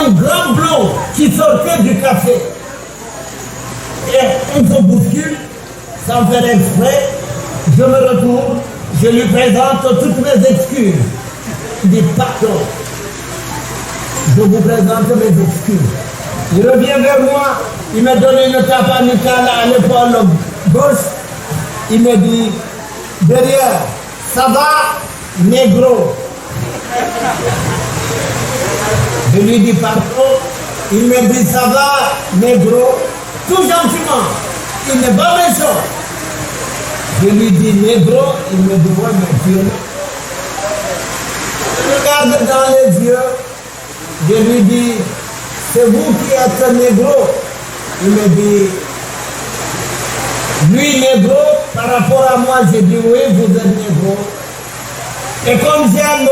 un grand blond qui sortait du café. Et on se bouscule, sans faire exprès, je me retourne, je lui présente toutes mes excuses. Il dit pardon, je vous présente mes excuses. Il revient vers moi, il me donne une tape amicale à l'épaule gauche, il me dit derrière, ça va, négro. Je lui dis pardon, il me dit ça va, négro, tout gentiment, il n'est pas méchant. Je lui dis négro, il me dit ouais, mais tu es là. Je regarde dans les yeux, je lui dis c'est vous qui êtes négro. Il me dit lui négro, par rapport à moi, j'ai dit oui, vous êtes négro. Et comme j'aime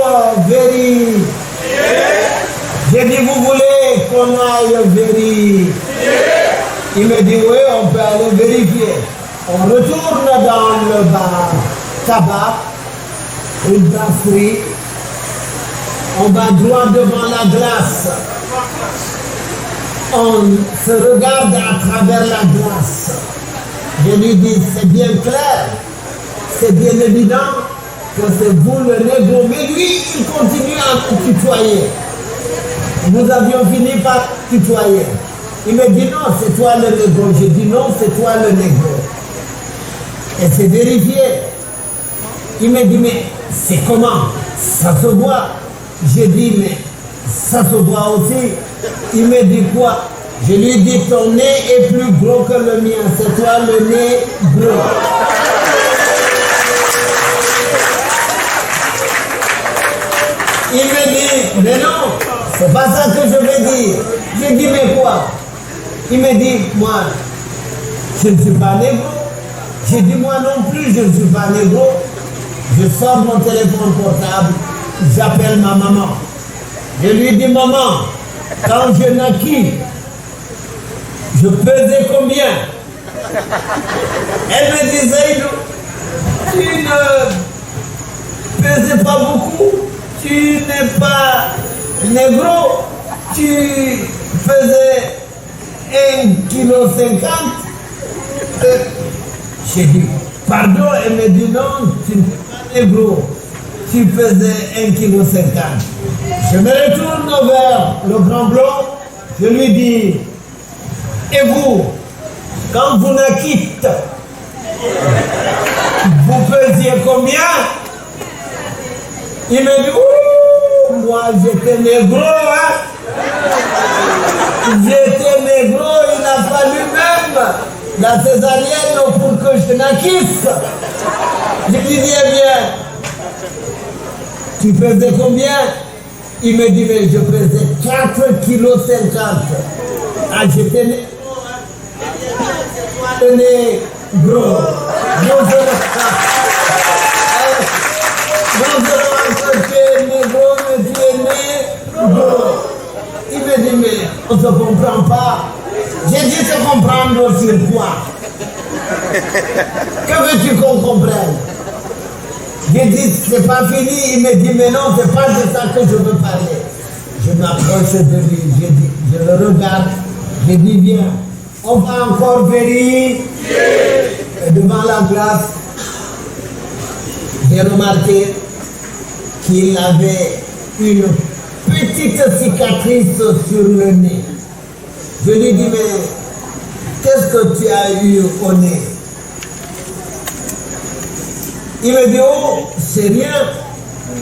vérifier, j'ai dit vous voulez qu'on aille vérifier. Il me dit oui, on peut aller vérifier. On retourne dans le bar tabac, une brasserie. On va droit devant la glace. On se regarde à travers la glace. Je lui dis, c'est bien clair, c'est bien évident que c'est vous le négro. Mais lui, il continue à me tutoyer. Nous avions fini par tutoyer. Il me dit, non, c'est toi le négro. Je dis, non, c'est toi le négro. Et c'est vérifié. Il me dit, mais c'est comment? Ça se voit. J'ai dit, mais ça se voit aussi. Il me dit quoi? Je lui dis, ton nez est plus gros que le mien. C'est toi le nez gros. Il me dit, mais non, c'est pas ça que je veux dire. J'ai dit, mais quoi? Il me dit, moi, je ne suis pas négro. J'ai dit, moi non plus, je ne suis pas négro. Je sors mon téléphone portable, j'appelle ma maman. Je lui dis, maman, quand je naquis, je pesais combien? Elle me disait, tu ne pesais pas beaucoup, tu n'es pas négro, tu faisais 1,50 kg. J'ai dit, pardon, elle me dit non, tu n'es pas négro, tu faisais 1,50 kg. Je me retourne vers le grand blond, je lui dis, et vous, quand vous naquitte, vous pesiez combien? Il me dit, ouh, moi j'étais négro, hein? J'étais négro, il a fallu même la césarienne pour que je naquisse. Je lui dis, eh bien, tu pesais combien? Il me dit, mais je pesais 4,50 kg. Ah, j'étais négro. Négro. Non seulement que tu es négro, mais tu es négro. Il me dit, mais on ne se comprend pas. J'ai dit se comprendre sur quoi? Que veux-tu qu'on comprenne? J'ai dit, c'est pas fini. Il me dit, mais non, c'est pas de ça que je veux parler. Je m'approche de lui, je le regarde, je dis, viens, on va encore vérifier. Et devant la glace, j'ai remarqué qu'il avait une petite cicatrice sur le nez. Je lui dis, mais qu'est-ce que tu as eu au nez? Il me dit, oh, c'est rien.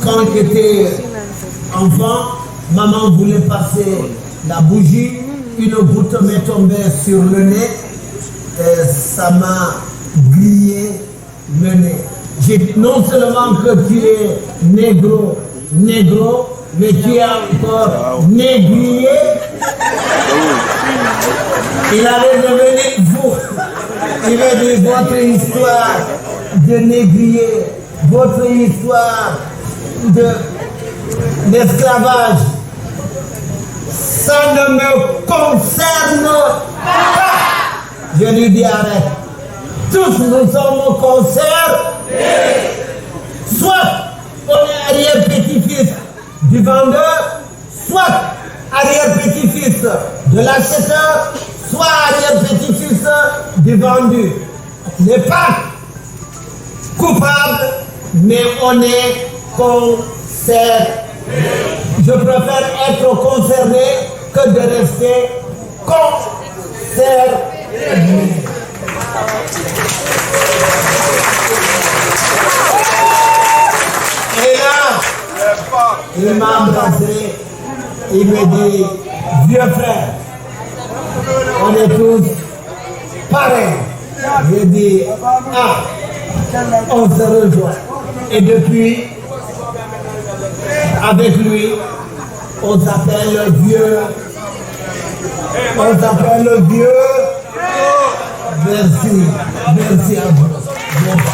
Quand j'étais enfant, maman voulait passer la bougie, une goutte m'est tombée sur le nez, et ça m'a grillé le nez. J'ai dit, non seulement que tu es négro, mais tu es encore négrier. Il allait devenir fou. Il m'a dit, votre histoire de négrier, votre histoire d'esclavage, ça ne me concerne pas. Je lui dis, arrête. Tous nous sommes concernés. Soit on est arrière-petit-fils du vendeur, soit arrière-petit-fils de l'acheteur, soit arrière-petit-fils du vendu. N'est pas coupable, mais on est concerné. Je préfère être concerné que de rester concerné. Et là, il m'a embrassé, il me dit, vieux frère, on est tous pareils. Je dis, ah, on se rejoint. Et depuis, avec lui, on s'appelle le vieux. On s'appelle le vieux. Merci. Merci à vous. Merci.